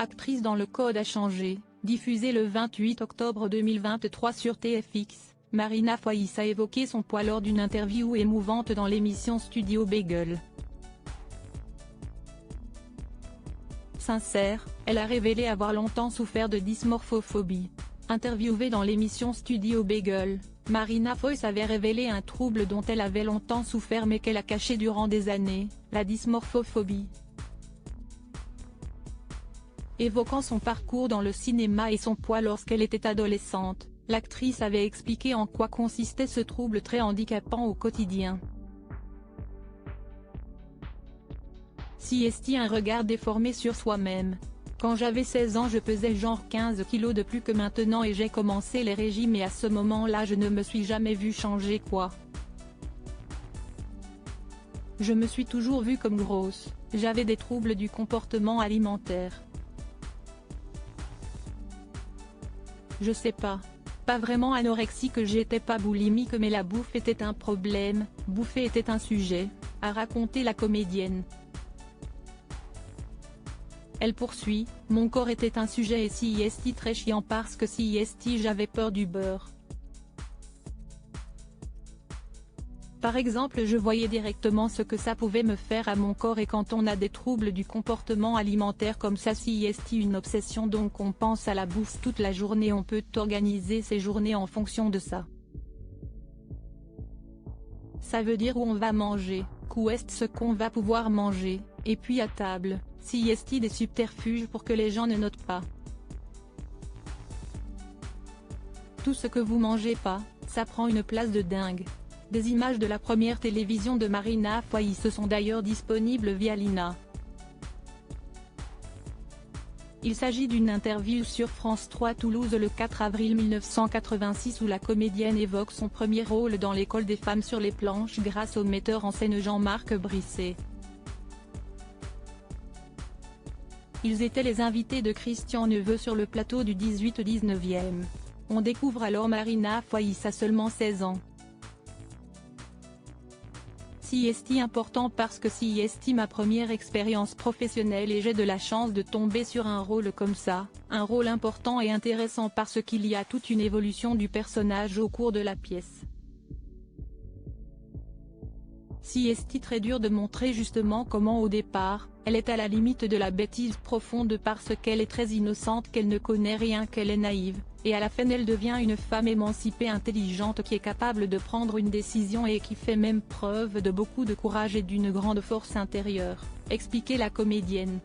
Actrice dans le code a changé, diffusée le 28 octobre 2023 sur TFX, Marina Foïs a évoqué son poids lors d'une interview émouvante dans l'émission Studio Bagel. Sincère, elle a révélé avoir longtemps souffert de dysmorphophobie. Interviewée dans l'émission Studio Bagel, Marina Foïs avait révélé un trouble dont elle avait longtemps souffert mais qu'elle a caché durant des années, la dysmorphophobie. Évoquant son parcours dans le cinéma et son poids lorsqu'elle était adolescente, l'actrice avait expliqué en quoi consistait ce trouble très handicapant au quotidien. Si est un regard déformé sur soi-même. Quand j'avais 16 ans je pesais genre 15 kilos de plus que maintenant et j'ai commencé les régimes et à ce moment-là je ne me suis jamais vue changer quoi. Je me suis toujours vue comme grosse, j'avais des troubles du comportement alimentaire. Je sais pas vraiment anorexique, j'étais pas boulimique mais la bouffe était un problème, bouffer était un sujet, a raconté la comédienne. Elle poursuit, mon corps était un sujet et si est très chiant parce que si est j'avais peur du beurre. Par exemple je voyais directement ce que ça pouvait me faire à mon corps et quand on a des troubles du comportement alimentaire comme ça si est une obsession donc on pense à la bouffe toute la journée on peut organiser ses journées en fonction de ça. Ça veut dire où on va manger, où est ce qu'on va pouvoir manger, et puis à table, si est des subterfuges pour que les gens ne notent pas. Tout ce que vous mangez pas, ça prend une place de dingue. Des images de la première télévision de Marina Foïs sont d'ailleurs disponibles via l'INA. Il s'agit d'une interview sur France 3 Toulouse le 4 avril 1986 où la comédienne évoque son premier rôle dans l'École des femmes sur les planches grâce au metteur en scène Jean-Marc Brisset. Ils étaient les invités de Christian Neveu sur le plateau du 18-19e. On découvre alors Marina Foïs à seulement 16 ans. Si est important parce que si est ma première expérience professionnelle et j'ai de la chance de tomber sur un rôle comme ça, un rôle important et intéressant parce qu'il y a toute une évolution du personnage au cours de la pièce. Si est très dur de montrer justement comment au départ, elle est à la limite de la bêtise profonde parce qu'elle est très innocente qu'elle ne connaît rien qu'elle est naïve, et à la fin elle devient une femme émancipée intelligente qui est capable de prendre une décision et qui fait même preuve de beaucoup de courage et d'une grande force intérieure, expliquait la comédienne.